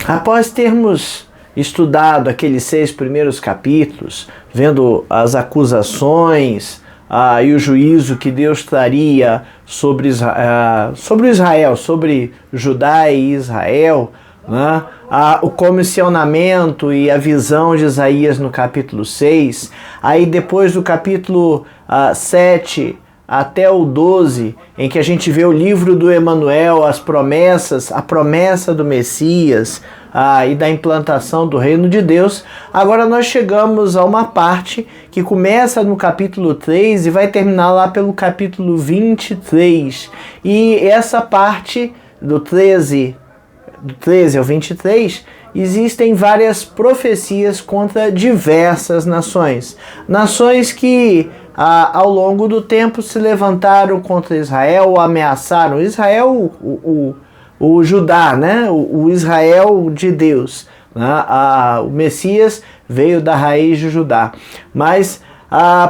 Após termos estudado aqueles 6 primeiros capítulos, vendo as acusações e o juízo que Deus traria sobre Israel, sobre Judá e Israel, né? O comissionamento e a visão de Isaías no capítulo 6, aí depois do capítulo 7 até o 12, em que a gente vê o livro do Emanuel, as promessas, a promessa do Messias e da implantação do reino de Deus. Agora nós chegamos a uma parte que começa no capítulo 3 e vai terminar lá pelo capítulo 23. E essa parte do 13 ao 23, existem várias profecias contra diversas nações. Nações que ao longo do tempo se levantaram contra Israel, ou ameaçaram Israel, o Judá, né? o Israel de Deus. Né? O Messias veio da raiz de Judá. Mas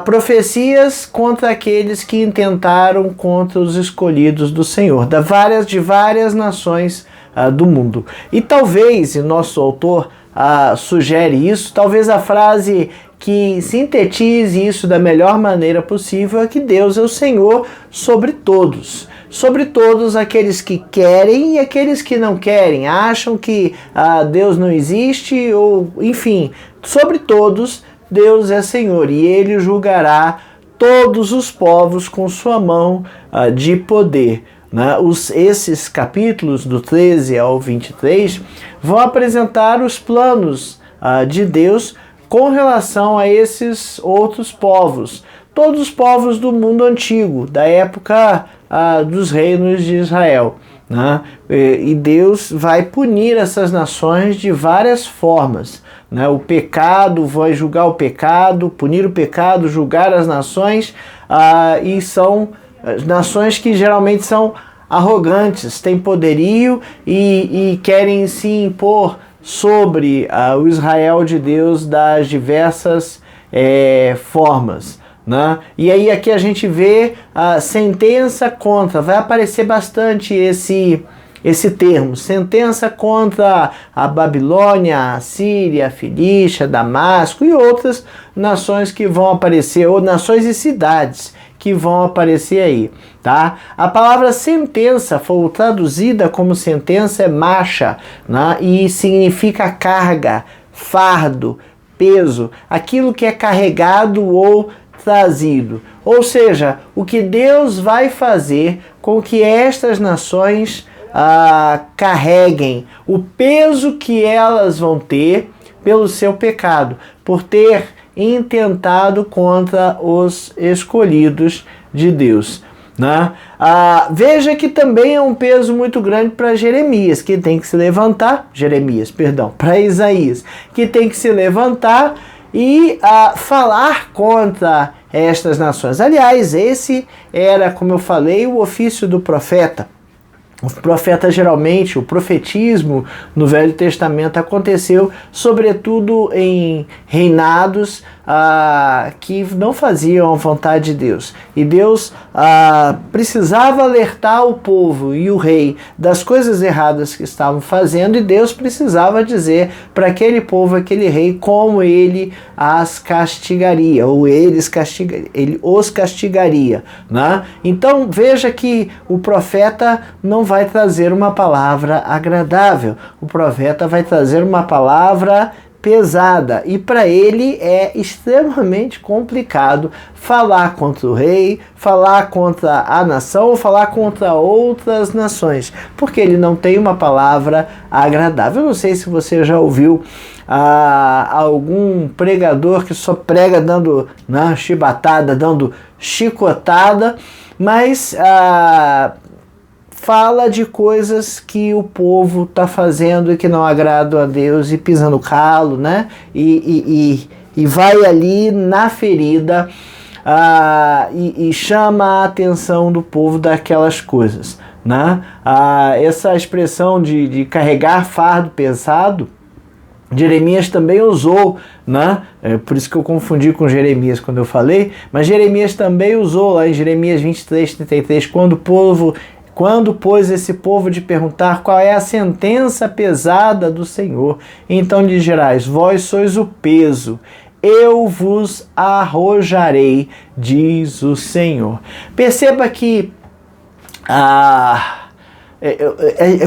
profecias contra aqueles que intentaram contra os escolhidos do Senhor, de várias nações do mundo. E talvez, e nosso autor sugere isso, talvez a frase que sintetize isso da melhor maneira possível é que Deus é o Senhor sobre todos. Sobre todos aqueles que querem e aqueles que não querem, acham que Deus não existe, ou enfim, sobre todos Deus é Senhor e Ele julgará todos os povos com sua mão de poder. Né? Esses capítulos do 13 ao 23 vão apresentar os planos de Deus com relação a esses outros povos, todos os povos do mundo antigo, da época dos reinos de Israel. Né? E Deus vai punir essas nações de várias formas. Né? O pecado, vai julgar o pecado, punir o pecado, julgar as nações, e são nações que geralmente são arrogantes, têm poderio e querem se impor sobre o Israel de Deus das diversas formas. Né? E aí aqui a gente vê a sentença contra, vai aparecer bastante esse termo, sentença contra a Babilônia, a Síria, a Filístia, Damasco e outras nações que vão aparecer, ou nações e cidades que vão aparecer aí, tá? A palavra sentença, foi traduzida como sentença, é macha, né? E significa carga, fardo, peso, aquilo que é carregado ou trazido. Ou seja, o que Deus vai fazer com que estas nações carreguem, o peso que elas vão ter pelo seu pecado, por ter intentado contra os escolhidos de Deus. Né? Veja que também é um peso muito grande para Jeremias, que tem que se levantar, para Isaías, que tem que se levantar e falar contra estas nações. Aliás, esse era, como eu falei, o ofício do profeta. O profeta geralmente, o profetismo no Velho Testamento aconteceu sobretudo em reinados que não faziam a vontade de Deus. E Deus precisava alertar o povo e o rei das coisas erradas que estavam fazendo, e Deus precisava dizer para aquele povo, aquele rei, como ele as castigaria, ou ele os castigaria. Né? Então veja que o profeta não vai trazer uma palavra agradável, o profeta vai trazer uma palavra pesada, e para ele é extremamente complicado falar contra o rei, falar contra a nação ou falar contra outras nações, porque ele não tem uma palavra agradável. Eu não sei se você já ouviu algum pregador que só prega dando chibatada, dando chicotada, mas fala de coisas que o povo está fazendo e que não agradam a Deus, e pisa no calo, né? E vai ali na ferida e chama a atenção do povo daquelas coisas. Né? Essa expressão de carregar fardo pesado, Jeremias também usou, né? Por isso que eu confundi com Jeremias quando eu falei, mas Jeremias também usou lá em Jeremias 23:33, quando Quando, pois, esse povo te perguntar qual é a sentença pesada do Senhor, então lhe dirás: vós sois o peso, eu vos arrojarei, diz o Senhor. Perceba que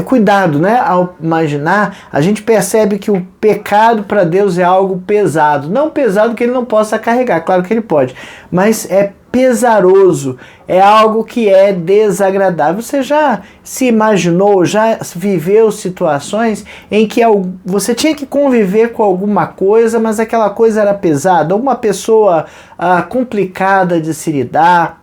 cuidado, né? Ao imaginar, a gente percebe que o pecado para Deus é algo pesado. Não pesado que ele não possa carregar, claro que ele pode, mas é pesaroso, é algo que é desagradável. Você já se imaginou, já viveu situações em que você tinha que conviver com alguma coisa, mas aquela coisa era pesada, uma pessoa complicada de se lidar,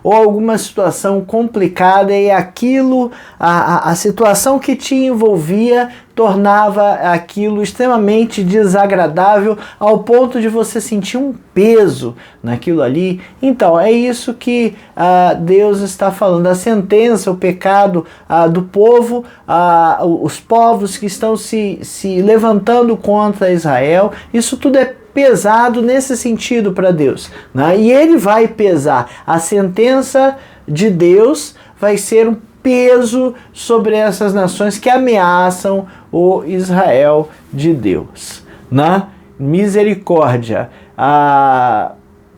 ou alguma situação complicada, e aquilo, a situação que te envolvia tornava aquilo extremamente desagradável ao ponto de você sentir um peso naquilo ali. Então é isso que Deus está falando, a sentença, o pecado do povo, os povos que estão se levantando contra Israel. Isso tudo é pesado nesse sentido para Deus, né? E ele vai pesar. A sentença de Deus vai ser um peso sobre essas nações que ameaçam o Israel de Deus, né? Misericórdia.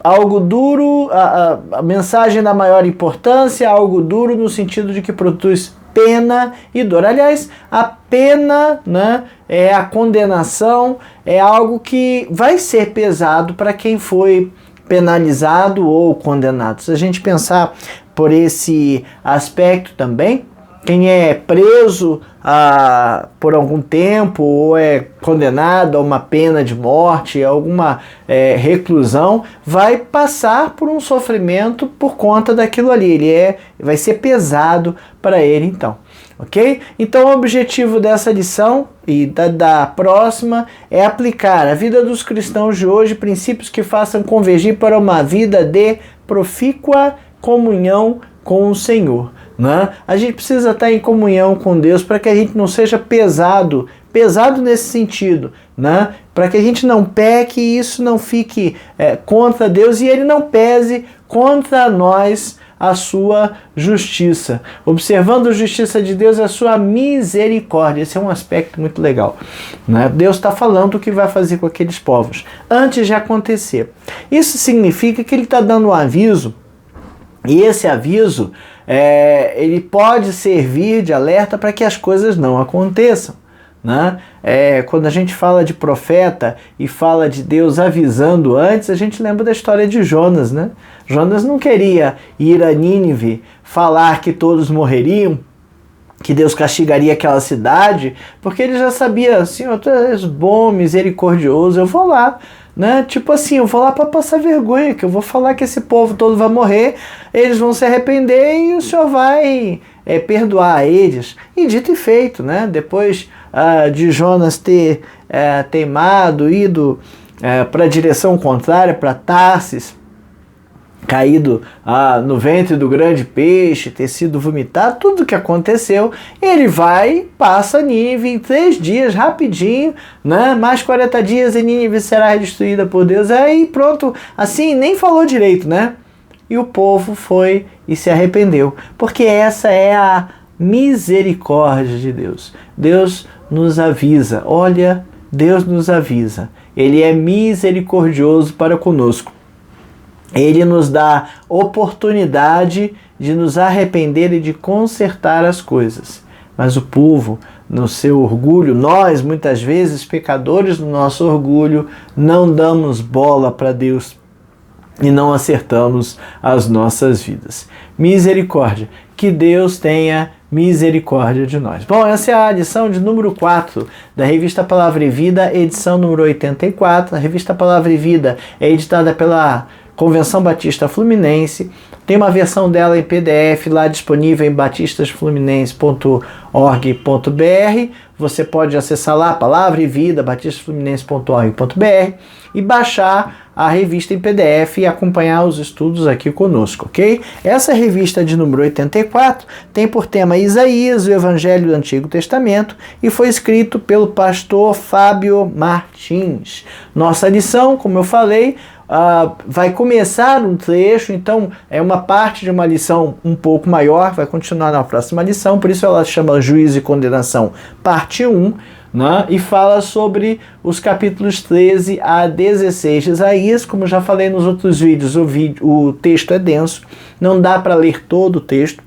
Algo duro, a mensagem da maior importância, algo duro no sentido de que produz pena e dor. Aliás, a pena, né, é a condenação, é algo que vai ser pesado para quem foi penalizado ou condenado. Se a gente pensar por esse aspecto também, quem é preso por algum tempo ou é condenado a uma pena de morte, a alguma reclusão, vai passar por um sofrimento por conta daquilo ali. Vai ser pesado para ele, então. Ok? Então o objetivo dessa lição e da próxima é aplicar à vida dos cristãos de hoje princípios que façam convergir para uma vida de profícua comunhão com o Senhor. Né? A gente precisa estar em comunhão com Deus para que a gente não seja pesado nesse sentido, né? Para que a gente não peque e isso não fique contra Deus e ele não pese contra nós a sua justiça. Observando a justiça de Deus e a sua misericórdia. Esse é um aspecto muito legal, né? Deus está falando o que vai fazer com aqueles povos antes de acontecer. Isso significa que ele está dando um aviso, e esse aviso ele pode servir de alerta para que as coisas não aconteçam, né? Quando a gente fala de profeta e fala de Deus avisando antes, a gente lembra da história de Jonas, né? Jonas não queria ir a Nínive falar que todos morreriam, que Deus castigaria aquela cidade, porque ele já sabia, Senhor, tu és bom, misericordioso, eu vou lá, né? Tipo assim, eu vou lá para passar vergonha, que eu vou falar que esse povo todo vai morrer, eles vão se arrepender e o Senhor vai perdoar eles. E dito e feito, né? Depois de Jonas ter teimado, ido para a direção contrária, para Tarsis, caído no ventre do grande peixe, ter sido vomitado, tudo o que aconteceu, ele vai, passa Nínive em 3 dias, rapidinho, né? Mais 40 dias e Nínive será destruída por Deus. Aí pronto, assim, nem falou direito, né? E o povo foi e se arrependeu, porque essa é a misericórdia de Deus. Deus nos avisa, olha, Deus nos avisa, Ele é misericordioso para conosco. Ele nos dá oportunidade de nos arrepender e de consertar as coisas. Mas o povo, no seu orgulho, nós, muitas vezes, pecadores do nosso orgulho, não damos bola para Deus e não acertamos as nossas vidas. Misericórdia. Que Deus tenha misericórdia de nós. Bom, essa é a lição de número 4 da revista Palavra e Vida, edição número 84. A revista Palavra e Vida é editada pela Convenção Batista Fluminense. Tem uma versão dela em PDF lá disponível em batistasfluminense.org.br. Você pode acessar lá, Palavra e Vida, batistasfluminense.org.br, e baixar a revista em PDF e acompanhar os estudos aqui conosco, ok? Essa revista de número 84 tem por tema Isaías, o Evangelho do Antigo Testamento, e foi escrito pelo pastor Fábio Martins. Nossa lição, como eu falei, vai começar um trecho, então é uma parte de uma lição um pouco maior, vai continuar na próxima lição, por isso ela chama Juízo e Condenação, parte 1, né? E fala sobre os capítulos 13 a 16 de Isaías. Como já falei nos outros vídeos, o texto é denso, não dá para ler todo o texto.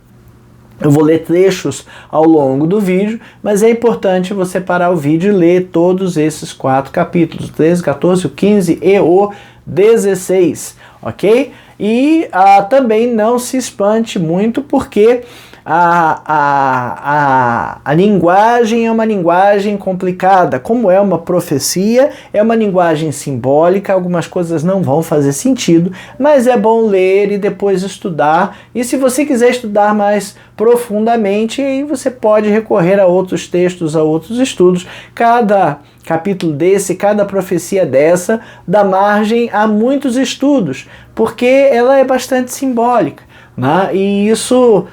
Eu vou ler trechos ao longo do vídeo, mas é importante você parar o vídeo e ler todos esses 4 capítulos, o 13, 14, o 15 e o 16, ok? E também não se espante muito, porque a linguagem é uma linguagem complicada. Como é uma profecia, é uma linguagem simbólica, algumas coisas não vão fazer sentido, mas é bom ler e depois estudar. E se você quiser estudar mais profundamente, aí você pode recorrer a outros textos, a outros estudos. Cada capítulo desse, cada profecia dessa, dá margem a muitos estudos, porque ela é bastante simbólica, né? E isso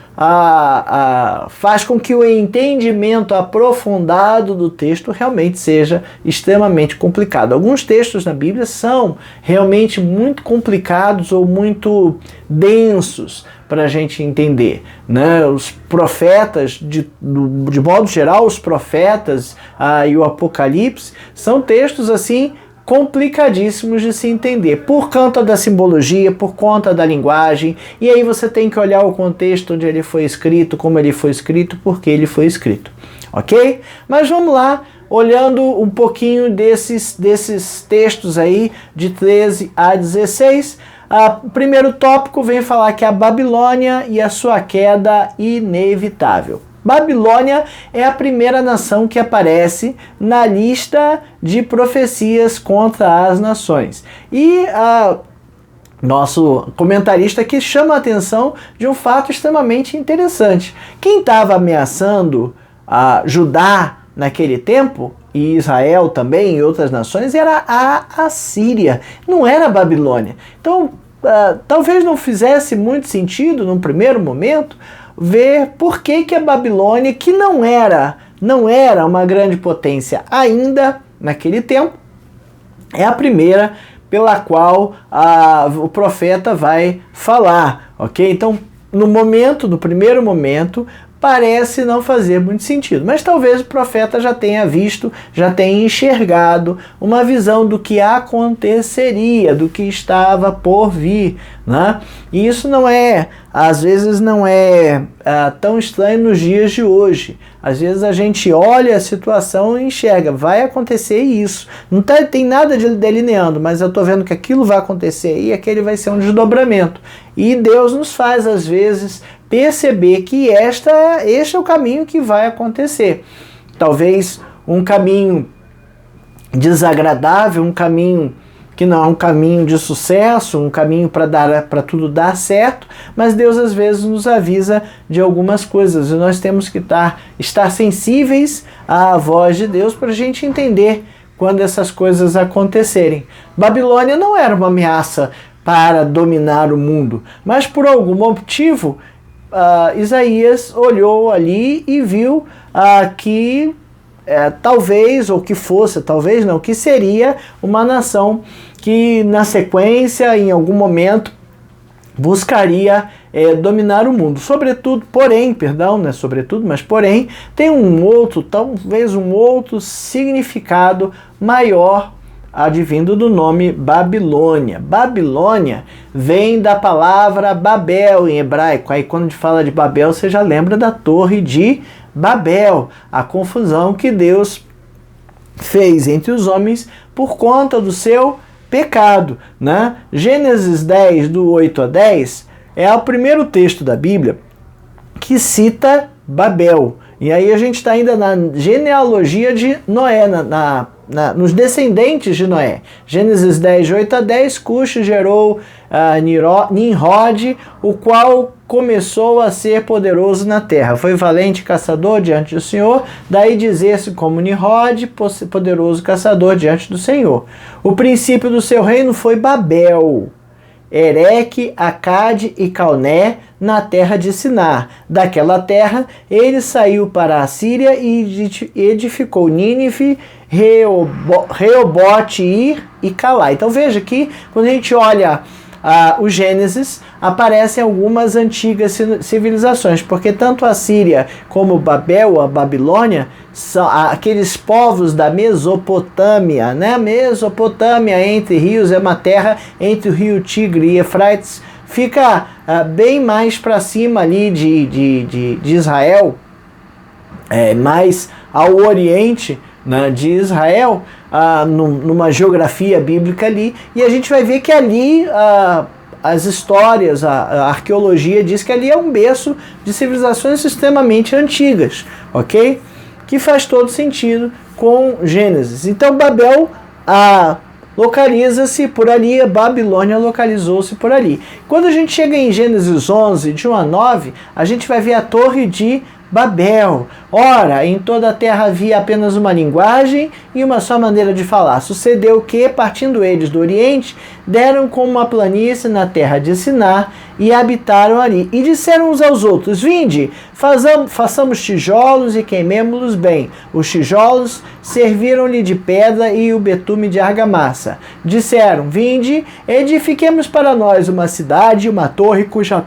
faz com que o entendimento aprofundado do texto realmente seja extremamente complicado. Alguns textos na Bíblia são realmente muito complicados ou muito densos para a gente entender, né? Os profetas, de modo geral, os profetas e o Apocalipse são textos assim complicadíssimos de se entender, por conta da simbologia, por conta da linguagem, e aí você tem que olhar o contexto onde ele foi escrito, como ele foi escrito, por que ele foi escrito, ok? Mas vamos lá, olhando um pouquinho desses textos aí, de 13 a 16, o primeiro tópico vem falar que a Babilônia e a sua queda inevitável. Babilônia é a primeira nação que aparece na lista de profecias contra as nações. E nosso comentarista aqui chama a atenção de um fato extremamente interessante. Quem estava ameaçando Judá naquele tempo, e Israel também e outras nações, era a Assíria, não era a Babilônia. Então, talvez não fizesse muito sentido, num primeiro momento, ver por que a Babilônia, que não era uma grande potência ainda naquele tempo, é a primeira pela qual o profeta vai falar, ok? Então, no primeiro momento, parece não fazer muito sentido, mas talvez o profeta já tenha visto, já tenha enxergado uma visão do que aconteceria, do que estava por vir, né? E isso às vezes não é tão estranho nos dias de hoje. Às vezes a gente olha a situação e enxerga, vai acontecer isso. Não tem nada de delineando, mas eu estou vendo que aquilo vai acontecer e aquele vai ser um desdobramento. E Deus nos faz, às vezes, perceber que este é o caminho que vai acontecer. Talvez um caminho desagradável, um caminho que não é um caminho de sucesso, um caminho para tudo dar certo, mas Deus às vezes nos avisa de algumas coisas e nós temos que estar sensíveis à voz de Deus para a gente entender quando essas coisas acontecerem. Babilônia não era uma ameaça para dominar o mundo, mas por algum motivo Isaías olhou ali e viu que talvez, ou que fosse, talvez não, que seria uma nação que na sequência, em algum momento, buscaria dominar o mundo. Porém, tem talvez um outro significado maior advindo do nome Babilônia. Babilônia vem da palavra Babel em hebraico. Aí quando a gente fala de Babel, você já lembra da Torre de Babel, a confusão que Deus fez entre os homens por conta do seu pecado, né? Gênesis 10, do 8 a 10, é o primeiro texto da Bíblia que cita Babel. E aí a gente está ainda na genealogia de Noé, nos descendentes de Noé. Gênesis 10, de 8 a 10, Cush gerou Nimrod, o qual começou a ser poderoso na terra. Foi valente caçador diante do Senhor, daí dizer-se como Nimrod, poderoso caçador diante do Senhor. O princípio do seu reino foi Babel. Ereque, Acade e Calné na terra de Sinar. Daquela terra ele saiu para a Síria e edificou Nínive, Reobote, Ir e Calá. Então veja que quando a gente olha o Gênesis, aparecem algumas antigas civilizações, porque tanto a Síria como Babel, a Babilônia, são aqueles povos da Mesopotâmia, né? Mesopotâmia, entre rios, é uma terra entre o rio Tigre e Eufrates, fica bem mais para cima ali de Israel, mais ao oriente, né, de Israel, numa geografia bíblica ali, e a gente vai ver que ali as histórias, a arqueologia diz que ali é um berço de civilizações extremamente antigas, ok? Que faz todo sentido com Gênesis. Então Babel localiza-se por ali, a Babilônia localizou-se por ali. Quando a gente chega em Gênesis 11, de 1 a 9, a gente vai ver a Torre de Babel. Ora, em toda a terra havia apenas uma linguagem e uma só maneira de falar. Sucedeu que, partindo eles do Oriente, deram com uma planície na terra de Sinar e habitaram ali. E disseram uns aos outros: vinde, façamos tijolos e queimemo-los bem. Os tijolos serviram-lhe de pedra e o betume de argamassa. Disseram: vinde, edifiquemos para nós uma cidade e uma torre cujo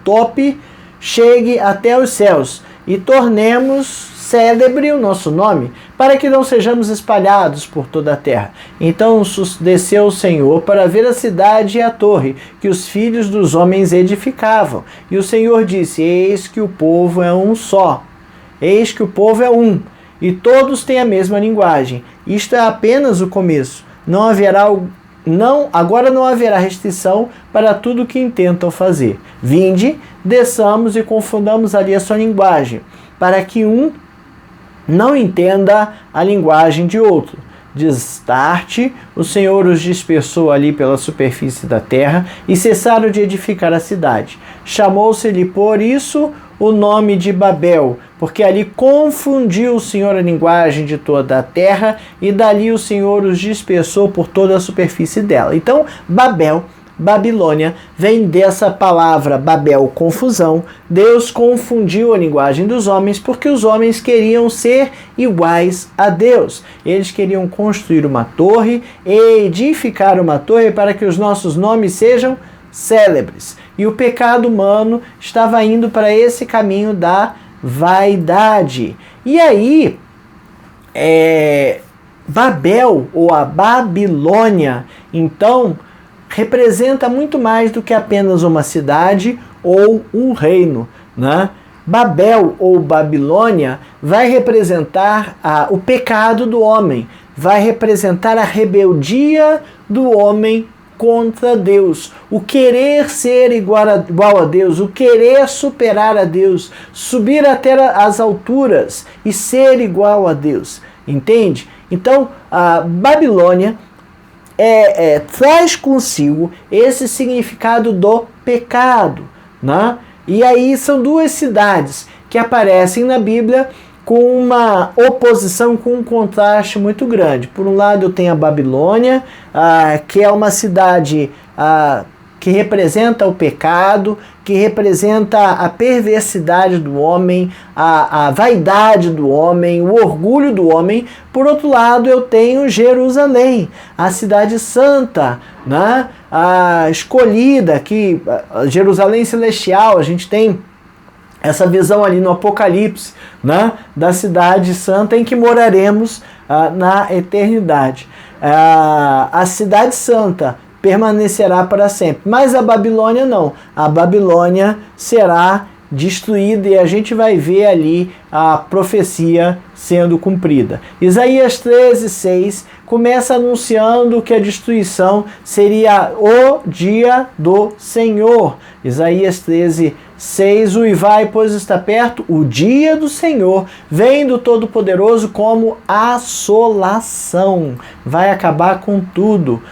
tope chegue até os céus, e tornemos célebre o nosso nome, para que não sejamos espalhados por toda a terra. Então desceu o Senhor para ver a cidade e a torre que os filhos dos homens edificavam. E o Senhor disse: eis que o povo é um só, eis que o povo é um, e todos têm a mesma linguagem. Isto é apenas o começo. Agora não haverá restrição para tudo o que intentam fazer. Vinde, desçamos e confundamos ali a sua linguagem, para que um não entenda a linguagem de outro. Destarte, o Senhor os dispersou ali pela superfície da terra e cessaram de edificar a cidade. Chamou-se-lhe por isso o nome de Babel, porque ali confundiu o Senhor a linguagem de toda a terra, e dali o Senhor os dispersou por toda a superfície dela. Então, Babel, Babilônia, vem dessa palavra Babel, confusão. Deus confundiu a linguagem dos homens porque os homens queriam ser iguais a Deus. Eles queriam construir uma torre, edificar uma torre para que os nossos nomes sejam célebres. E o pecado humano estava indo para esse caminho da vaidade. E aí, Babel, ou a Babilônia, então, representa muito mais do que apenas uma cidade ou um reino, né? Babel ou Babilônia vai representar o pecado do homem, vai representar a rebeldia do homem contra Deus, o querer ser igual a Deus, o querer superar a Deus, subir até as alturas e ser igual a Deus, entende? Então, a Babilônia traz consigo esse significado do pecado, né? E aí são duas cidades que aparecem na Bíblia com uma oposição, com um contraste muito grande. Por um lado eu tenho a Babilônia, que é uma cidade que representa o pecado, que representa a perversidade do homem, a vaidade do homem, o orgulho do homem. Por outro lado eu tenho Jerusalém, a cidade santa, né? A escolhida, Jerusalém celestial. A gente tem essa visão ali no Apocalipse, né, da cidade santa em que moraremos na eternidade. A cidade santa permanecerá para sempre, mas a Babilônia não. A Babilônia será destruída e a gente vai ver ali a profecia sendo cumprida. Isaías 13:6 começa anunciando que a destruição seria o dia do Senhor. Isaías 13:6, uivai, pois está perto o dia do Senhor, vem do Todo-Poderoso como assolação, vai acabar com tudo.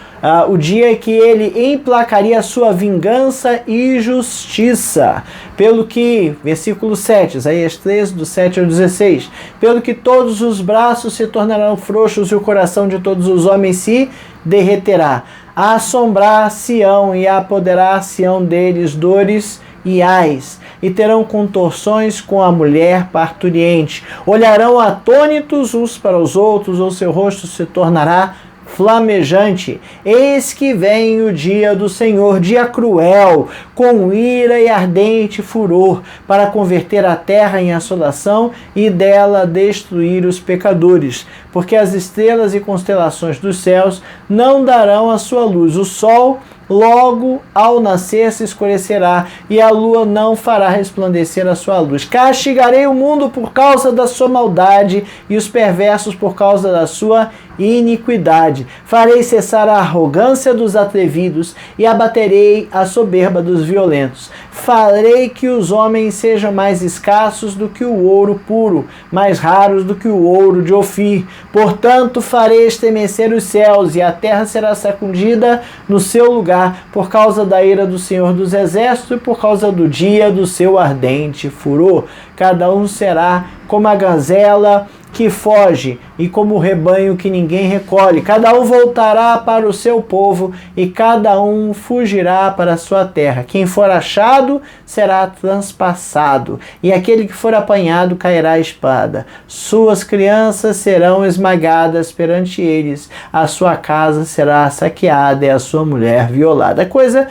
o dia que ele emplacaria a sua vingança e justiça. Pelo que, versículo 7, Isaías 13, do 7 ao 16, pelo que todos os braços se tornarão frouxos e o coração de todos os homens se derreterá. A assombrar Sião e a apoderar-se-ão deles dores e ais, e terão contorções com a mulher parturiente. Olharão atônitos uns para os outros, ou seu rosto se tornará flamejante. Eis que vem o dia do Senhor, dia cruel, com ira e ardente furor, para converter a terra em assolação e dela destruir os pecadores. Porque as estrelas e constelações dos céus não darão a sua luz. O sol logo ao nascer se escurecerá, e a lua não fará resplandecer a sua luz. Castigarei o mundo por causa da sua maldade, e os perversos por causa da sua iniquidade. Farei cessar a arrogância dos atrevidos, e abaterei a soberba dos violentos. Farei que os homens sejam mais escassos do que o ouro puro, mais raros do que o ouro de Ofir. Portanto, farei estremecer os céus, e a terra será sacudida no seu lugar, por causa da ira do Senhor dos Exércitos e por causa do dia do seu ardente furor. Cada um será como a gazela que foge e como o rebanho que ninguém recolhe. Cada um voltará para o seu povo e cada um fugirá para a sua terra. Quem for achado será transpassado, e aquele que for apanhado cairá a espada. Suas crianças serão esmagadas perante eles, a sua casa será saqueada e a sua mulher violada. Coisa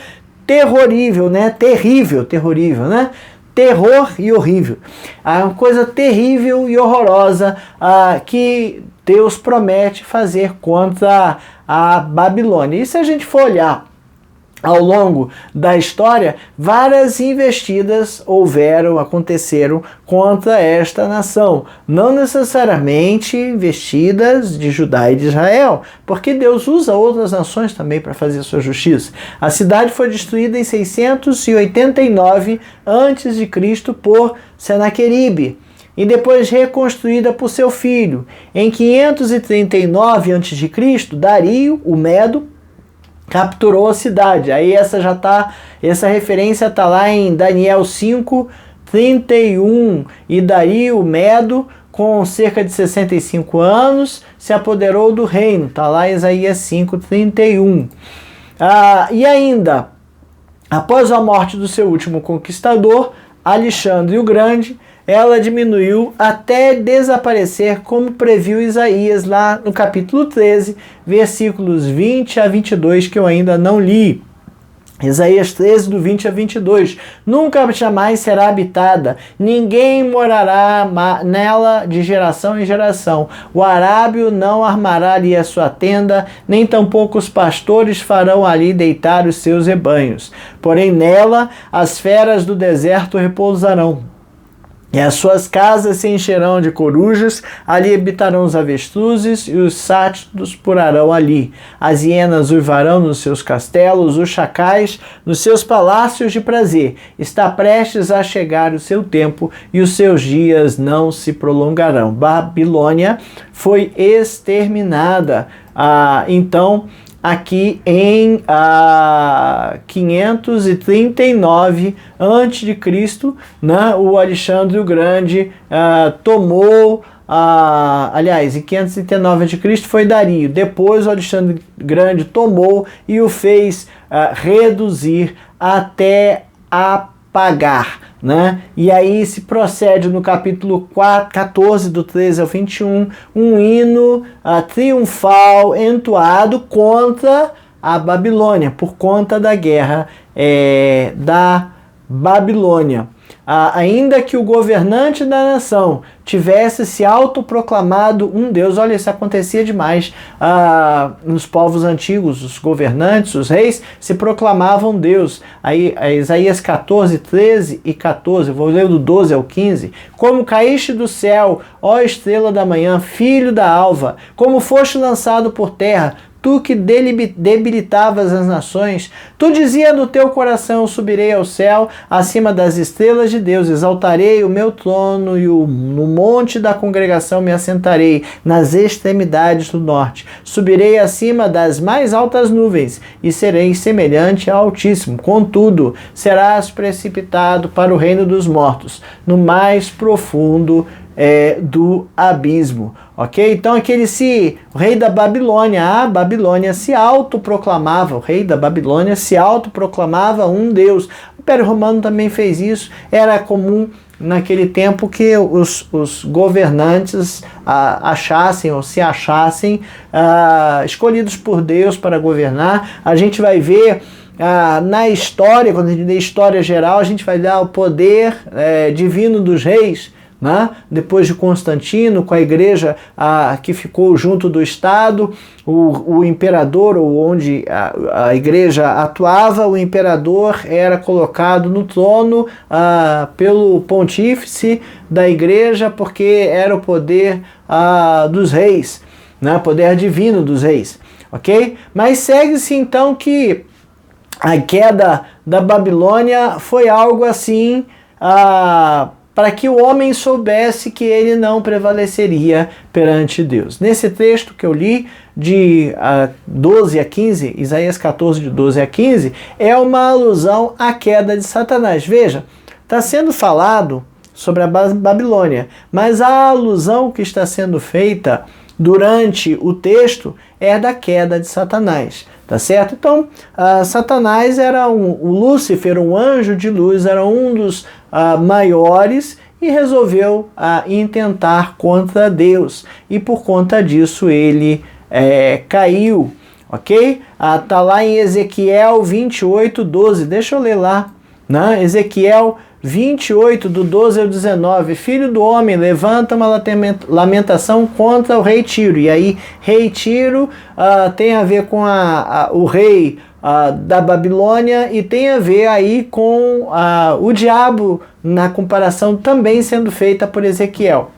terrorível, né? Terrível, né? Terror e horrível. Uma coisa terrível e horrorosa que Deus promete fazer contra a Babilônia. E se a gente for olhar ao longo da história, várias investidas aconteceram contra esta nação. Não necessariamente investidas de Judá e de Israel, porque Deus usa outras nações também para fazer sua justiça. A cidade foi destruída em 689 a.C. por Senaqueribe, e depois reconstruída por seu filho. Em 539 a.C., Dario, o Medo, capturou a cidade. Aí essa referência está lá em Daniel 5:31. E Dario, o Medo, com cerca de 65 anos, se apoderou do reino. Está lá em Isaías 5:31. E ainda, após a morte do seu último conquistador, Alexandre o Grande, ela diminuiu até desaparecer, como previu Isaías lá no capítulo 13, versículos 20 a 22, que eu ainda não li. Isaías 13, do 20 a 22. Nunca jamais será habitada, ninguém morará nela de geração em geração. O arábio não armará ali a sua tenda, nem tampouco os pastores farão ali deitar os seus rebanhos. Porém nela as feras do deserto repousarão, e as suas casas se encherão de corujas, ali habitarão os avestruzes, e os sátiros porarão ali. As hienas uivarão nos seus castelos, os chacais nos seus palácios de prazer. Está prestes a chegar o seu tempo, e os seus dias não se prolongarão. Babilônia foi exterminada. Então, aqui em 539 a.C., né, o Alexandre o Grande tomou, aliás, em 539 a.C. foi Dario. Depois o Alexandre Grande tomou e o fez reduzir até apagar, né? E aí se procede no capítulo 14, do 13 ao 21, um hino triunfal entoado contra a Babilônia, por conta da guerra da Babilônia. Ainda que o governante da nação tivesse se autoproclamado um Deus, olha, isso acontecia demais nos povos antigos, os governantes, os reis, se proclamavam Deus. Aí Isaías 14, 13 e 14, vou ler do 12 ao 15. Como caíste do céu, ó estrela da manhã, filho da alva, como foste lançado por terra, tu que debilitavas as nações. Tu dizia no teu coração, subirei ao céu, acima das estrelas de Deus, exaltarei o meu trono e no monte da congregação me assentarei, nas extremidades do norte. Subirei acima das mais altas nuvens e serei semelhante ao Altíssimo. Contudo, serás precipitado para o reino dos mortos, no mais profundo do abismo, ok? Então o rei da Babilônia, a Babilônia se autoproclamava, o rei da Babilônia se autoproclamava um Deus. O Império Romano também fez isso, era comum naquele tempo que os governantes achassem ou se achassem escolhidos por Deus para governar. A gente vai ver na história, quando a gente lê história geral, a gente vai dar o poder divino dos reis, né? Depois de Constantino, com a igreja que ficou junto do Estado, o imperador, ou onde a igreja atuava, o imperador era colocado no trono pelo pontífice da igreja, porque era o poder dos reis, né? Poder divino dos reis, ok? Mas segue-se então que a queda da Babilônia foi algo assim para que o homem soubesse que ele não prevaleceria perante Deus. Nesse texto que eu li, de 12 a 15, Isaías 14, de 12 a 15, é uma alusão à queda de Satanás. Veja, está sendo falado sobre a Babilônia, mas a alusão que está sendo feita durante o texto é da queda de Satanás, tá certo? Então, Satanás era o Lúcifer, um anjo de luz, era um dos maiores e resolveu intentar contra Deus. E por conta disso ele caiu, ok? Tá lá em Ezequiel 28, 12. Deixa eu ler lá, né? Ezequiel 28, do 12 ao 19. Filho do homem, levanta uma lamentação contra o rei Tiro. E aí, rei Tiro tem a ver com o rei da Babilônia e tem a ver aí com o diabo, na comparação também sendo feita por Ezequiel.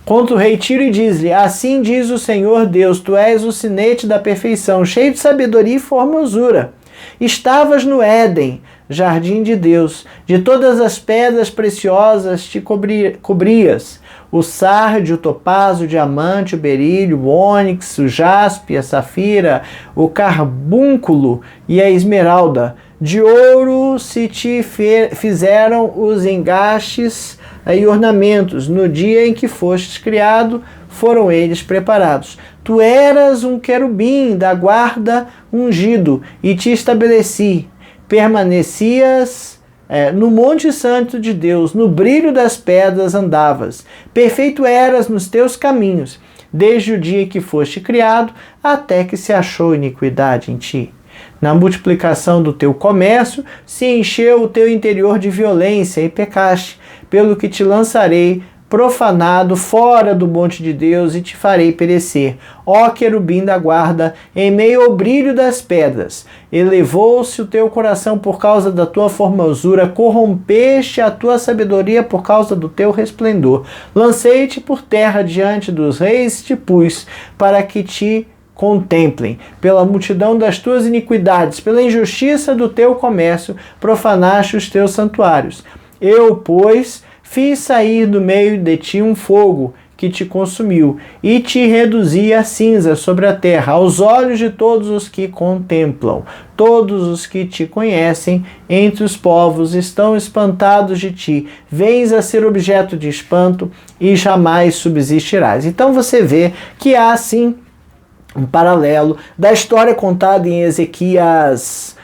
Contra o rei Tiro, e diz-lhe: assim diz o Senhor Deus, tu és o sinete da perfeição, cheio de sabedoria e formosura. Estavas no Éden, jardim de Deus, de todas as pedras preciosas te cobrias, o sardio, o topázio, o diamante, o berílio, o ônix, o jaspe, a safira, o carbúnculo e a esmeralda. De ouro se te fizeram os engastes e ornamentos. No dia em que fostes criado, foram eles preparados. Tu eras um querubim da guarda ungido, e te estabeleci. Permanecias no monte santo de Deus, no brilho das pedras andavas. Perfeito eras nos teus caminhos, desde o dia que foste criado, até que se achou iniquidade em ti. Na multiplicação do teu comércio, se encheu o teu interior de violência e pecaste, pelo que te lançarei profanado fora do monte de Deus e te farei perecer. Ó querubim da guarda, em meio ao brilho das pedras, elevou-se o teu coração por causa da tua formosura, corrompeste a tua sabedoria por causa do teu resplendor. Lancei-te por terra diante dos reis, te pus para que te contemplem. Pela multidão das tuas iniquidades, pela injustiça do teu comércio, profanaste os teus santuários. Eu, pois, fiz sair do meio de ti um fogo que te consumiu e te reduzi a cinza sobre a terra, aos olhos de todos os que contemplam. Todos os que te conhecem entre os povos estão espantados de ti. Vens a ser objeto de espanto e jamais subsistirás. Então você vê que há sim um paralelo da história contada em Ezequias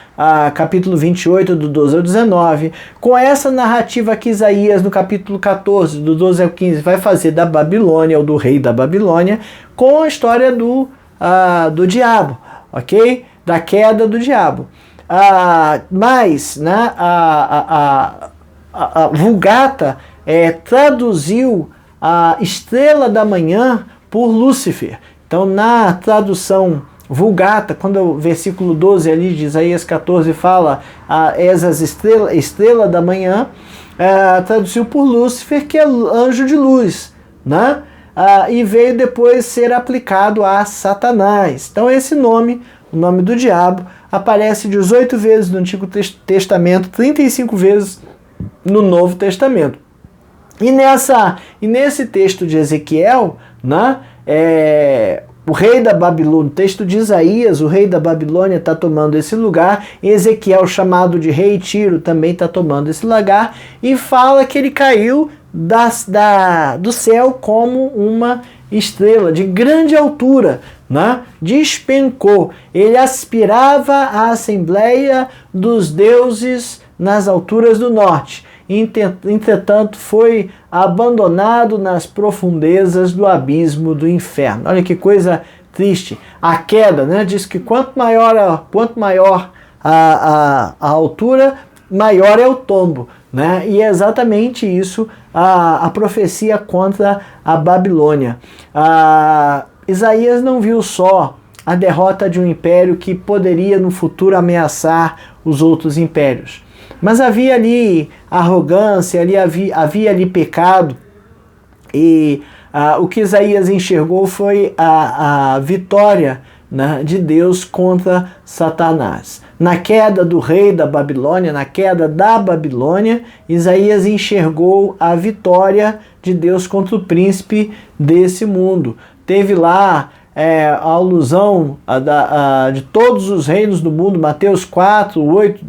capítulo 28, do 12 ao 19, com essa narrativa que Isaías, no capítulo 14, do 12 ao 15, vai fazer da Babilônia, ou do rei da Babilônia, com a história do diabo, ok? Da queda do diabo. Mas, né, a Vulgata traduziu a estrela da manhã por Lúcifer. Então, na tradução Vulgata, quando o versículo 12 ali de Isaías 14 fala és as estrela da manhã, traduziu por Lúcifer, que é anjo de luz, né? e veio depois ser aplicado a Satanás. Então esse nome, o nome do diabo, aparece 18 vezes no Antigo Testamento, 35 vezes no Novo Testamento. E nesse texto de Ezequiel, né, o rei da Babilônia, no texto de Isaías, o rei da Babilônia está tomando esse lugar, e Ezequiel, chamado de rei Tiro, também está tomando esse lugar, e fala que ele caiu do céu como uma estrela de grande altura, né? Despencou. Ele aspirava a assembleia dos deuses nas alturas do norte. Entretanto, foi abandonado nas profundezas do abismo do inferno. Olha que coisa triste. A queda, né? Diz que quanto maior a altura, maior é o tombo, né? E é exatamente isso a profecia contra a Babilônia. Isaías não viu só a derrota de um império que poderia no futuro ameaçar os outros impérios, mas havia ali arrogância, havia ali pecado, e o que Isaías enxergou foi a vitória, né, de Deus contra Satanás. Na queda do rei da Babilônia, na queda da Babilônia, Isaías enxergou a vitória de Deus contra o príncipe desse mundo. Teve lá a alusão de todos os reinos do mundo, Mateus 4, 8,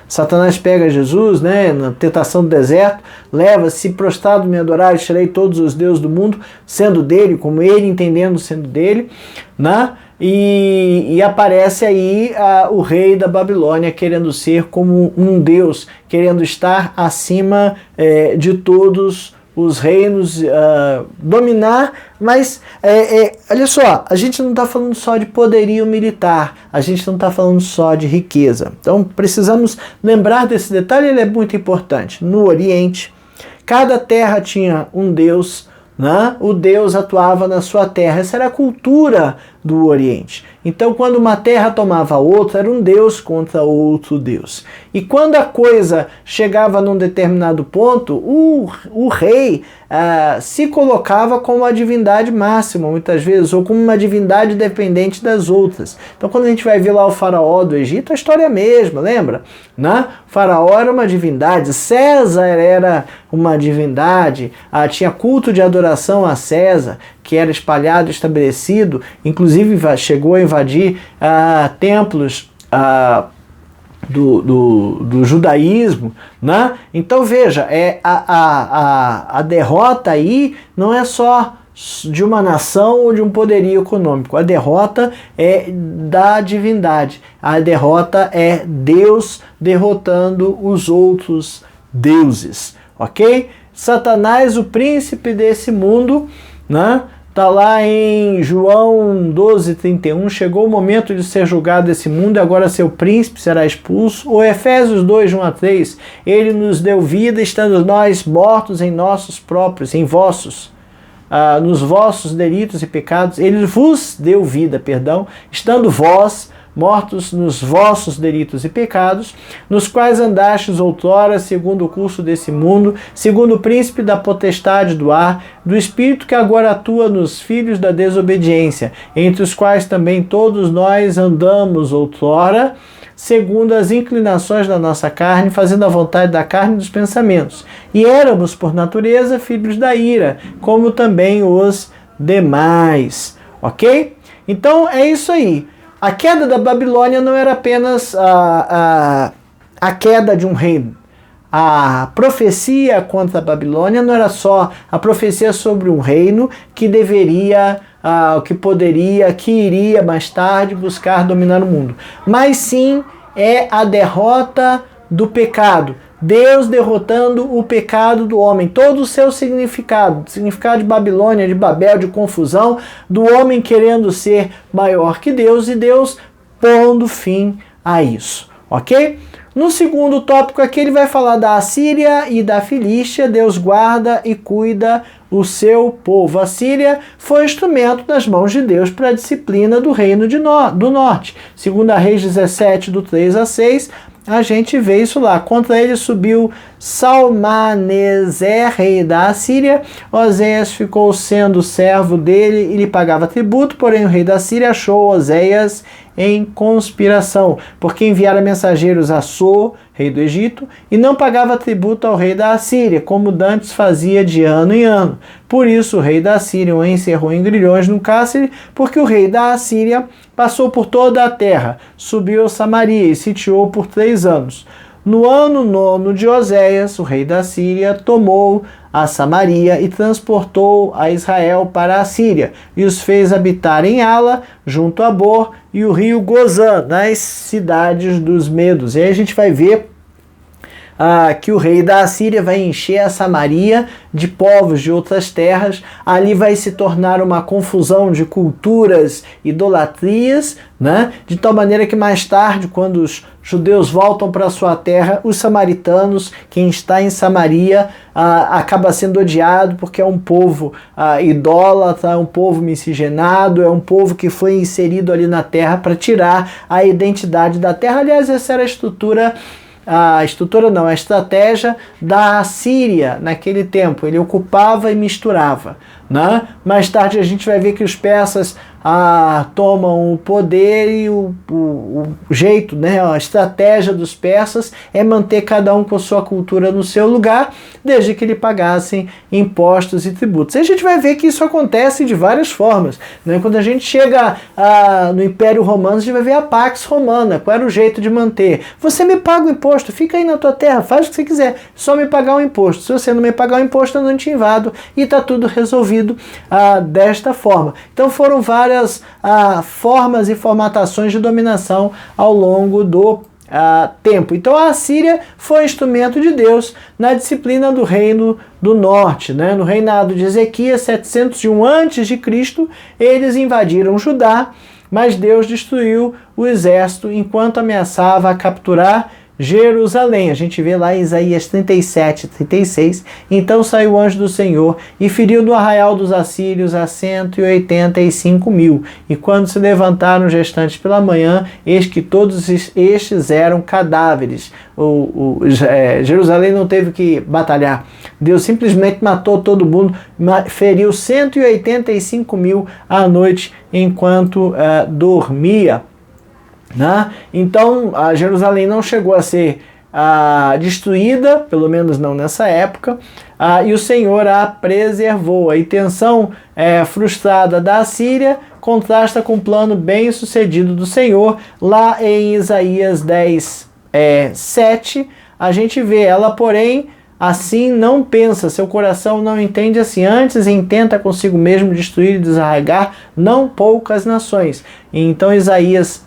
Satanás pega Jesus, né, na tentação do deserto, leva, se prostrado me adorar, tirei todos os deuses do mundo, sendo dele, como ele entendendo sendo dele, né? E aparece aí o rei da Babilônia querendo ser como um deus, querendo estar acima de todos os reinos, dominar, mas olha só, a gente não está falando só de poderio militar, a gente não está falando só de riqueza. Então precisamos lembrar desse detalhe, ele é muito importante. No Oriente, cada terra tinha um deus, né? O deus atuava na sua terra, essa era a cultura do Oriente. Então, quando uma terra tomava outra, era um deus contra outro deus. E quando a coisa chegava num determinado ponto, o rei se colocava como a divindade máxima, muitas vezes, ou como uma divindade dependente das outras. Então, quando a gente vai ver lá o faraó do Egito, a história é a mesma, lembra? Né? O faraó era uma divindade, César era uma divindade, tinha culto de adoração a César, que era espalhado, estabelecido, inclusive chegou a invadir templos do judaísmo, né? Então veja, a derrota aí não é só de uma nação ou de um poderio econômico, a derrota é da divindade, a derrota é Deus derrotando os outros deuses, ok? Satanás, o príncipe desse mundo, né? Está lá em João 12:31, chegou o momento de ser julgado esse mundo e agora seu príncipe será expulso. Ou Efésios 2:1-3, ele nos deu vida estando nós mortos em nossos próprios, nos vossos delitos e pecados, ele vos deu vida, estando vós mortos nos vossos delitos e pecados, nos quais andastes outrora, segundo o curso desse mundo, segundo o príncipe da potestade do ar, do espírito que agora atua nos filhos da desobediência, entre os quais também todos nós andamos outrora, segundo as inclinações da nossa carne, fazendo a vontade da carne e dos pensamentos. E éramos, por natureza, filhos da ira, como também os demais. Ok? Então, é isso aí. A queda da Babilônia não era apenas a queda de um reino. A profecia contra a Babilônia não era só a profecia sobre um reino que deveria, que iria mais tarde buscar dominar o mundo. Mas sim é a derrota do pecado. Deus derrotando o pecado do homem, todo o seu significado de Babilônia, de Babel, de confusão, do homem querendo ser maior que Deus e Deus pondo fim a isso, ok? No segundo tópico aqui ele vai falar da Assíria e da Filístia. Deus guarda e cuida o seu povo. A Síria foi instrumento nas mãos de Deus para a disciplina do reino do norte. Segundo a Reis 17, do 3-6, a gente vê isso lá. Contra ele subiu Salmaneser, rei da Assíria. Oséias ficou sendo servo dele e lhe pagava tributo, porém o rei da Síria achou Oséias em conspiração, porque enviara mensageiros a So, rei do Egito, e não pagava tributo ao rei da Assíria, como dantes fazia de ano em ano. Por isso o rei da Assíria o encerrou em grilhões no cárcere, porque o rei da Assíria passou por toda a terra, subiu a Samaria e sitiou por 3 anos. No ano 9 de Oséias, o rei da Síria tomou a Samaria e transportou a Israel para a Síria, e os fez habitar em Ala, junto a Bor, e o rio Gozã, nas cidades dos Medos. E aí a gente vai ver que o rei da Assíria vai encher a Samaria de povos de outras terras. Ali vai se tornar uma confusão de culturas, idolatrias, né? De tal maneira que mais tarde, quando os judeus voltam para sua terra, os samaritanos, quem está em Samaria, acaba sendo odiado porque é um povo idólatra, é um povo miscigenado, é um povo que foi inserido ali na terra para tirar a identidade da terra. Aliás, essa era a estratégia da Síria naquele tempo. Ele ocupava e misturava, né? Mais tarde a gente vai ver que os persas tomam o poder e o jeito, né? A estratégia dos persas é manter cada um com sua cultura no seu lugar, desde que lhe pagassem impostos e tributos. E a gente vai ver que isso acontece de várias formas, né? Quando a gente chega no Império Romano, a gente vai ver a Pax Romana. Qual era o jeito de manter? Você me paga o imposto, fica aí na tua terra, faz o que você quiser, só me pagar o imposto. Se você não me pagar o imposto, eu não te invado, e está tudo resolvido desta forma. Então foram várias formas e formatações de dominação ao longo do tempo. Então a Assíria foi instrumento de Deus na disciplina do reino do norte, né? No reinado de Ezequias, 701 a.C., eles invadiram Judá, mas Deus destruiu o exército enquanto ameaçava capturar Jerusalém. A gente vê lá em Isaías 37, 36. Então saiu o anjo do Senhor e feriu no arraial dos assírios a 185.000. E quando se levantaram os restantes pela manhã, eis que todos estes eram cadáveres. Jerusalém não teve que batalhar. Deus simplesmente matou todo mundo, feriu 185.000 à noite enquanto dormia. Né? Então a Jerusalém não chegou a ser destruída, pelo menos não nessa época, e o Senhor a preservou. A intenção frustrada da Assíria contrasta com o plano bem sucedido do Senhor. Lá em Isaías 10, 7, a gente vê: ela porém assim não pensa, seu coração não entende assim, antes intenta consigo mesmo destruir e desarraigar não poucas nações. Então Isaías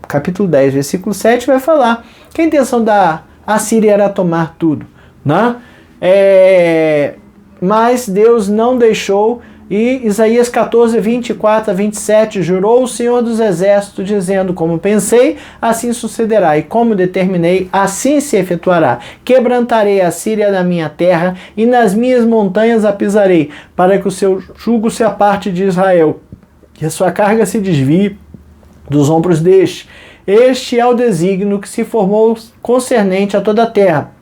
capítulo 10, versículo 7 vai falar que a intenção da Assíria era tomar tudo, né? Mas Deus não deixou. E Isaías 14, 24 a 27, jurou o Senhor dos Exércitos, dizendo: como pensei, assim sucederá, e como determinei, assim se efetuará. Quebrantarei a Síria na minha terra, e nas minhas montanhas a pisarei, para que o seu jugo se aparte de Israel, que a sua carga se desvie dos ombros deste. Este é o desígnio que se formou concernente a toda a terra.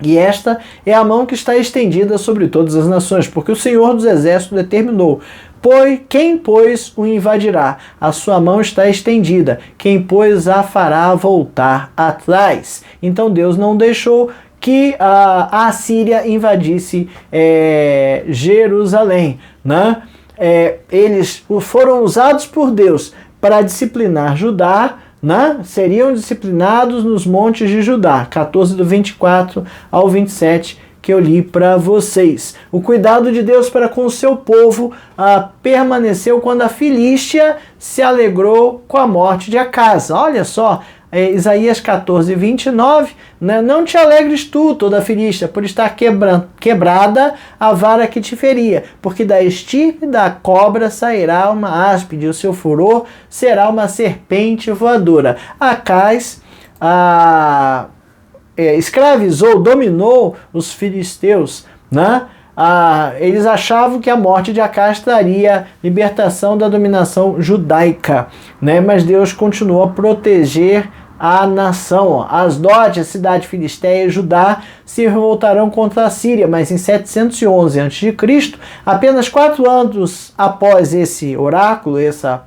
E esta é a mão que está estendida sobre todas as nações, porque o Senhor dos Exércitos determinou. Quem, pois, o invadirá? A sua mão está estendida. Quem, pois, a fará voltar atrás? Então Deus não deixou que a Assíria invadisse Jerusalém, né? Eles foram usados por Deus para disciplinar Judá, né? Seriam disciplinados nos montes de Judá, 14 do 24 ao 27, que eu li para vocês. O cuidado de Deus para com o seu povo permaneceu quando a Filístia se alegrou com a morte de Acaz. Olha só, Isaías 14, 29, né? Não te alegres tu, toda Filístia, por estar quebrada a vara que te feria, porque da estirpe da cobra sairá uma áspide, o seu furor será uma serpente voadora. Acaz escravizou, dominou os filisteus, né? Eles achavam que a morte de Acaz traria libertação da dominação judaica, né? Mas Deus continuou a proteger a nação. Asdod, a cidade filisteia e Judá se revoltarão contra a Síria, mas em 711 a.C., apenas 4 anos após esse oráculo, essa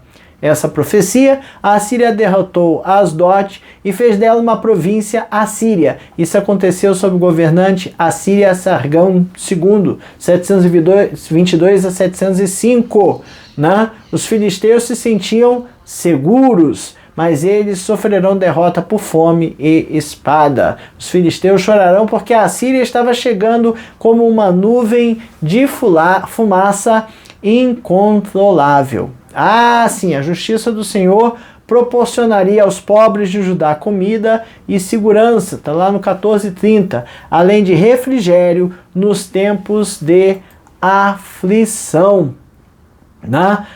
profecia, a Síria derrotou Asdod e fez dela uma província assíria. Isso aconteceu sob o governante Assíria Sargão II, 722 a 705. Né? Os filisteus se sentiam seguros, mas eles sofrerão derrota por fome e espada. Os filisteus chorarão porque a Síria estava chegando como uma nuvem de fumaça incontrolável. Ah, sim, a justiça do Senhor proporcionaria aos pobres de Judá comida e segurança, está lá no 14:30, além de refrigério nos tempos de aflição. Na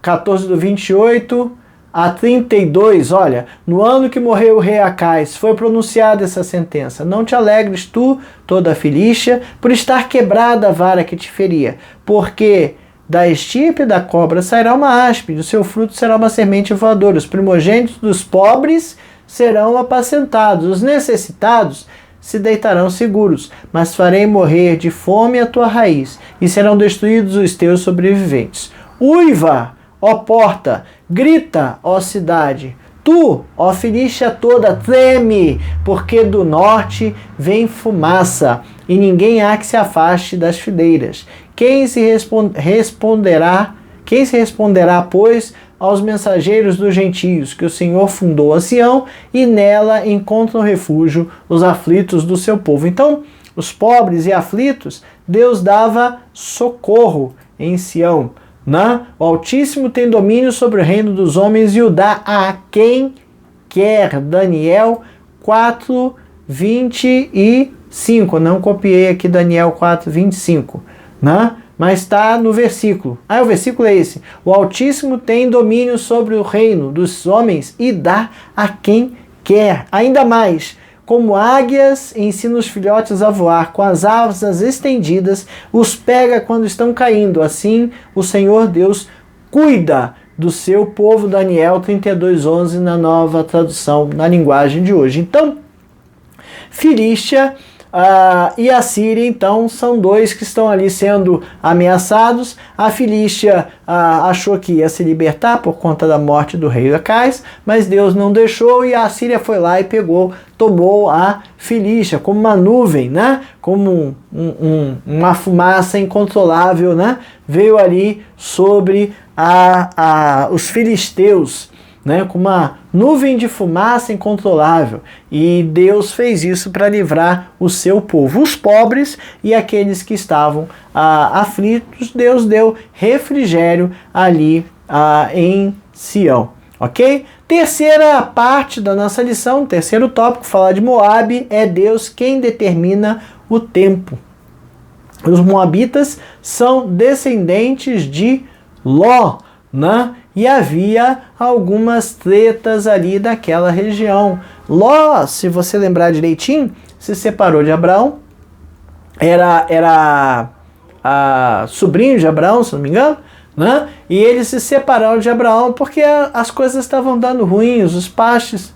14:28 a 32, olha, no ano que morreu o rei Acais, foi pronunciada essa sentença: não te alegres tu, toda a Filístia, por estar quebrada a vara que te feria, porque da estirpe da cobra sairá uma áspide, o seu fruto será uma semente voadora, os primogênitos dos pobres serão apacentados, os necessitados se deitarão seguros, mas farei morrer de fome a tua raiz, e serão destruídos os teus sobreviventes. Uiva, ó porta, grita, ó cidade, tu, ó Filístia toda, treme, porque do norte vem fumaça, e ninguém há que se afaste das fileiras. Quem se responderá, pois, aos mensageiros dos gentios, que o Senhor fundou a Sião, e nela encontram refúgio os aflitos do seu povo. Então, os pobres e aflitos, Deus dava socorro em Sião. Né? O Altíssimo tem domínio sobre o reino dos homens e o dá a quem quer. Daniel 4:25. Não copiei aqui Daniel 4:25. Né? Mas está no versículo. O versículo é esse. O Altíssimo tem domínio sobre o reino dos homens e dá a quem quer. Ainda mais, como águias ensina os filhotes a voar, com as asas estendidas, os pega quando estão caindo. Assim, o Senhor Deus cuida do seu povo. Daniel 32:11, na nova tradução, na linguagem de hoje. Então, Filístia e a Síria, então, são dois que estão ali sendo ameaçados. A Filístia achou que ia se libertar por conta da morte do rei Acais, mas Deus não deixou, e a Síria foi lá e tomou a Filístia como uma nuvem, né? Como uma fumaça incontrolável, né? Veio ali sobre os filisteus, né, com uma nuvem de fumaça incontrolável. E Deus fez isso para livrar o seu povo. Os pobres e aqueles que estavam aflitos, Deus deu refrigério ali em Sião. Ok? Terceira parte da nossa lição, terceiro tópico, falar de Moabe. É Deus quem determina o tempo. Os moabitas são descendentes de Ló, né? E havia algumas tretas ali daquela região. Ló, se você lembrar direitinho, se separou de Abraão, era sobrinho de Abraão, se não me engano, né? E eles se separaram de Abraão porque as coisas estavam dando ruins, os pastos,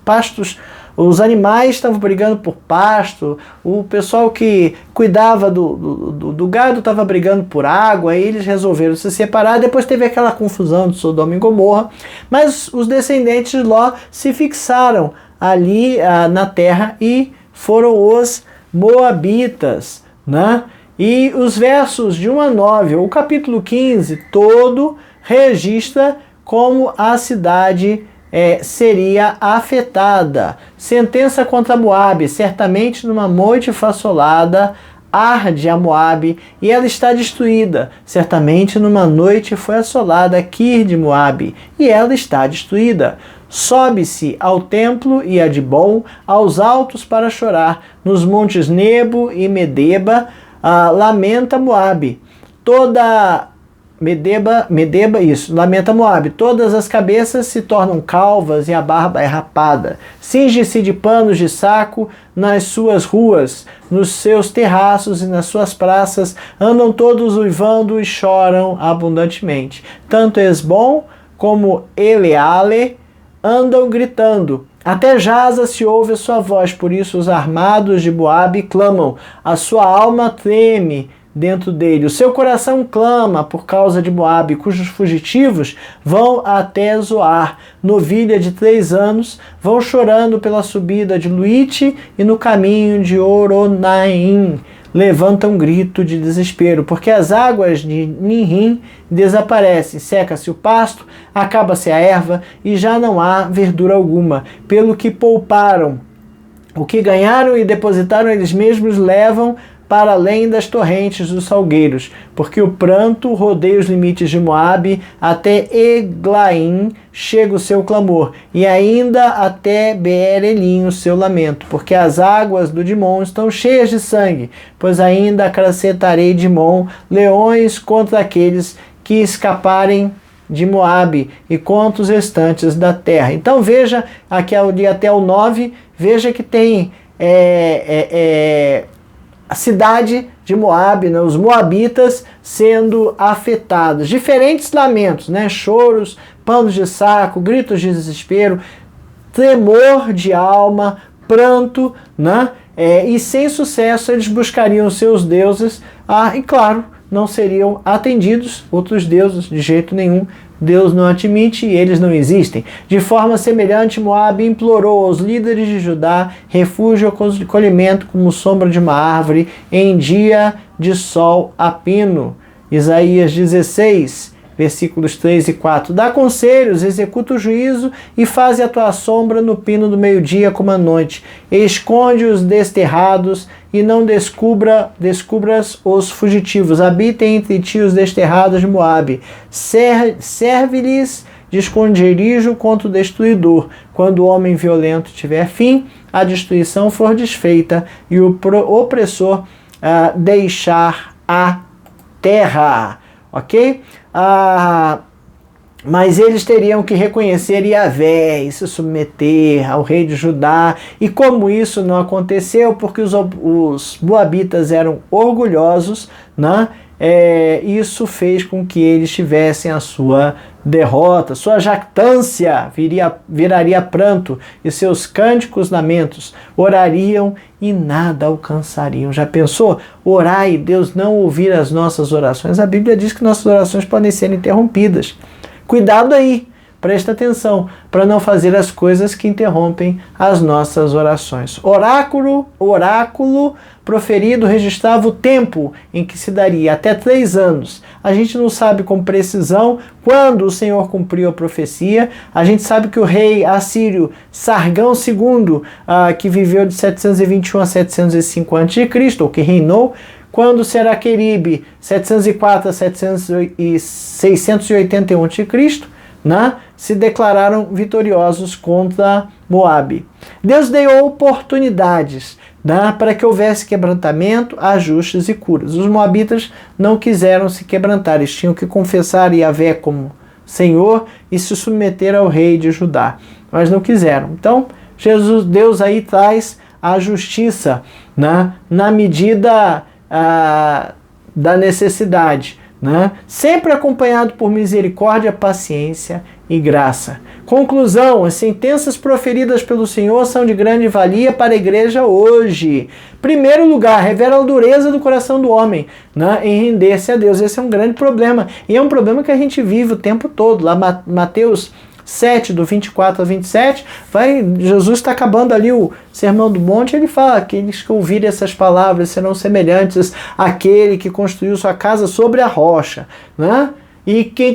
os animais estavam brigando por pasto, o pessoal que cuidava do gado estava brigando por água, aí eles resolveram se separar. Depois teve aquela confusão de Sodoma e Gomorra, mas os descendentes de Ló se fixaram ali na terra e foram os moabitas, né? E os versos de 1 a 9, o capítulo 15 todo registra como a cidade seria afetada. Sentença contra Moabe: certamente numa noite fassolada arde a Moabe e ela está destruída. Certamente numa noite foi assolada Kir de Moabe e ela está destruída. Sobe-se ao templo e a Dibon, aos altos para chorar. Nos montes Nebo e Medeba lamenta Moabe. Lamenta Moabe. Todas as cabeças se tornam calvas e a barba é rapada. Cinge-se de panos de saco nas suas ruas, nos seus terraços e nas suas praças. Andam todos uivando e choram abundantemente. Tanto Esbom como Eleale andam gritando. Até Jaza se ouve a sua voz, por isso os armados de Moabe clamam, a sua alma treme dentro dele. O seu coração clama por causa de Moabe, cujos fugitivos vão até Zoar. Novilha de 3 anos vão chorando pela subida de Luite e no caminho de Oronaim. Levanta um grito de desespero, porque as águas de Ninrim desaparecem, seca-se o pasto, acaba-se a erva e já não há verdura alguma. Pelo que pouparam, o que ganharam e depositaram eles mesmos levam para além das torrentes dos salgueiros, porque o pranto rodeia os limites de Moabe, até Eglaim chega o seu clamor, e ainda até Beer-Elim o seu lamento, porque as águas do Dimon estão cheias de sangue, pois ainda acrescentarei Dimon leões contra aqueles que escaparem de Moabe e contra os restantes da terra. Então veja, aqui até o 9, veja que tem a cidade de Moabe, né, os moabitas sendo afetados. Diferentes lamentos, né, choros, panos de saco, gritos de desespero, tremor de alma, pranto, né, e sem sucesso eles buscariam seus deuses, e claro, não seriam atendidos, outros deuses de jeito nenhum. Deus não admite e eles não existem. De forma semelhante, Moabe implorou aos líderes de Judá refúgio e acolhimento como sombra de uma árvore em dia de sol a pino. Isaías 16, versículos 3 e 4. Dá conselhos, executa o juízo e faze a tua sombra no pino do meio-dia como a noite. Esconde os desterrados e não descubras os fugitivos. Habitem entre ti os desterrados de Moabe. Serve-lhes de esconderijo contra o destruidor. Quando o homem violento tiver fim, a destruição for desfeita e o opressor deixar a terra. Ok? Mas eles teriam que reconhecer Yahvé e se submeter ao rei de Judá. E como isso não aconteceu, porque os moabitas eram orgulhosos, né? Isso fez com que eles tivessem a sua derrota, sua jactância viraria pranto, e seus cânticos lamentos orariam e nada alcançariam. Já pensou? Orar e Deus não ouvir as nossas orações? A Bíblia diz que nossas orações podem ser interrompidas. Cuidado aí, presta atenção, para não fazer as coisas que interrompem as nossas orações. Oráculo proferido registrava o tempo em que se daria, até 3 anos. A gente não sabe com precisão quando o Senhor cumpriu a profecia. A gente sabe que o rei assírio Sargão II, que viveu de 721 a 705 a.C., ou que reinou, quando Seraqueribe, 704 a 681 a.C., né, se declararam vitoriosos contra Moabe. Deus deu oportunidades, né, para que houvesse quebrantamento, ajustes e curas. Os moabitas não quiseram se quebrantar, eles tinham que confessar Yahvé como Senhor e se submeter ao rei de Judá, mas não quiseram. Então, Deus aí traz a justiça, né, na medida da necessidade, né? Sempre acompanhado por misericórdia, paciência e graça. Conclusão: as sentenças proferidas pelo Senhor são de grande valia para a igreja hoje. Primeiro lugar, revela a dureza do coração do homem, né, em render-se a Deus. Esse é um grande problema, e é um problema que a gente vive o tempo todo. Lá Mateus 7, do 24 a 27, Jesus está acabando ali o Sermão do Monte, ele fala: aqueles que ouvirem essas palavras serão semelhantes àquele que construiu sua casa sobre a rocha, né? E quem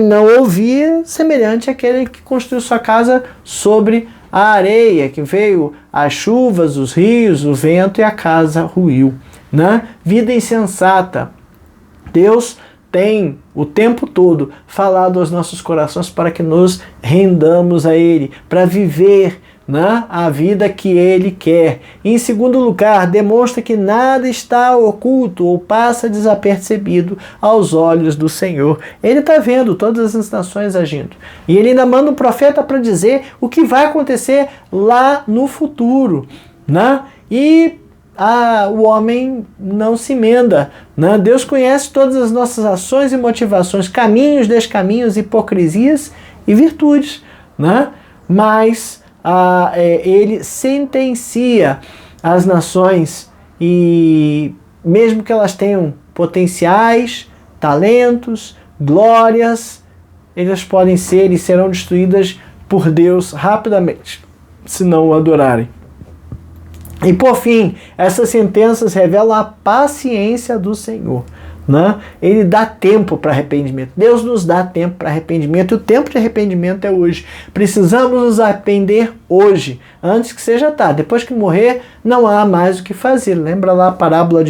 não ouvir, semelhante àquele que construiu sua casa sobre a areia, que veio as chuvas, os rios, o vento e a casa ruiu, né? Vida insensata. Deus tem o tempo todo falado aos nossos corações para que nos rendamos a Ele, para viver, né, a vida que Ele quer. E, em segundo lugar, demonstra que nada está oculto ou passa desapercebido aos olhos do Senhor. Ele está vendo todas as nações agindo. E Ele ainda manda um profeta para dizer o que vai acontecer lá no futuro, né? E o homem não se emenda, né? Deus conhece todas as nossas ações e motivações, caminhos, descaminhos, hipocrisias e virtudes, né? mas ele sentencia as nações, e mesmo que elas tenham potenciais, talentos, glórias, elas podem ser e serão destruídas por Deus rapidamente, se não o adorarem. E por fim, essas sentenças revelam a paciência do Senhor, né? Ele dá tempo para arrependimento. Deus nos dá tempo para arrependimento, e o tempo de arrependimento é hoje. Precisamos nos arrepender hoje, antes que seja tarde. Depois que morrer, não há mais o que fazer. Lembra lá a parábola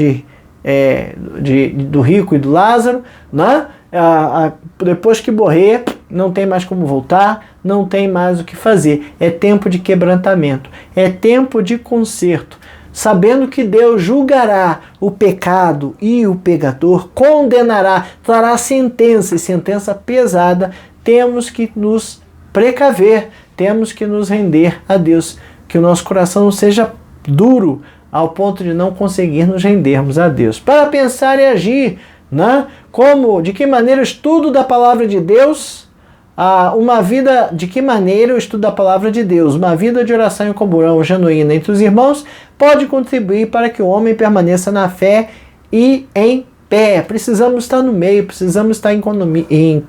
do rico e do Lázaro, né? Depois que morrer, não tem mais como voltar, não tem mais o que fazer. É tempo de quebrantamento, é tempo de conserto. Sabendo que Deus julgará o pecado e o pecador, condenará, trará sentença, e sentença pesada, temos que nos precaver, temos que nos render a Deus, que o nosso coração não seja duro ao ponto de não conseguir nos rendermos a Deus. Para pensar e agir, né? De que maneira o estudo da palavra de Deus, de que maneira o estudo da palavra de Deus, uma vida de oração e comunhão genuína entre os irmãos, pode contribuir para que o homem permaneça na fé e em pé. Precisamos estar no meio, precisamos estar em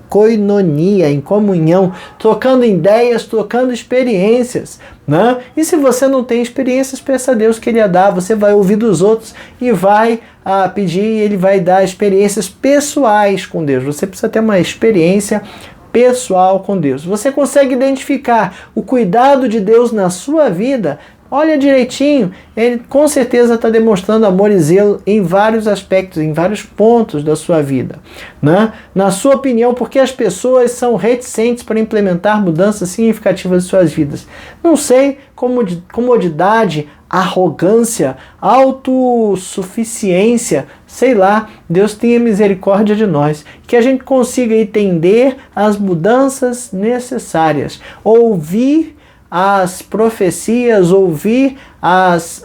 coinonia, em comunhão, trocando ideias, trocando experiências, né? E se você não tem experiências, peça a Deus que Ele a dá. Você vai ouvir dos outros e vai pedir, e Ele vai dar experiências pessoais com Deus. Você precisa ter uma experiência pessoal com Deus. Você consegue identificar o cuidado de Deus na sua vida? Olha direitinho, Ele com certeza está demonstrando amor e zelo em vários aspectos, em vários pontos da sua vida, né? Na sua opinião, por que as pessoas são reticentes para implementar mudanças significativas em suas vidas? Não sei, comodidade, arrogância, autossuficiência, sei lá. Deus tenha misericórdia de nós, que a gente consiga entender as mudanças necessárias, ouvir as profecias, ouvir as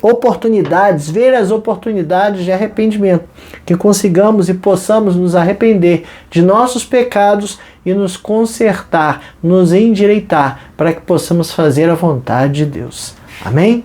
oportunidades, ver as oportunidades de arrependimento, que consigamos e possamos nos arrepender de nossos pecados e nos consertar, nos endireitar, para que possamos fazer a vontade de Deus. Amém?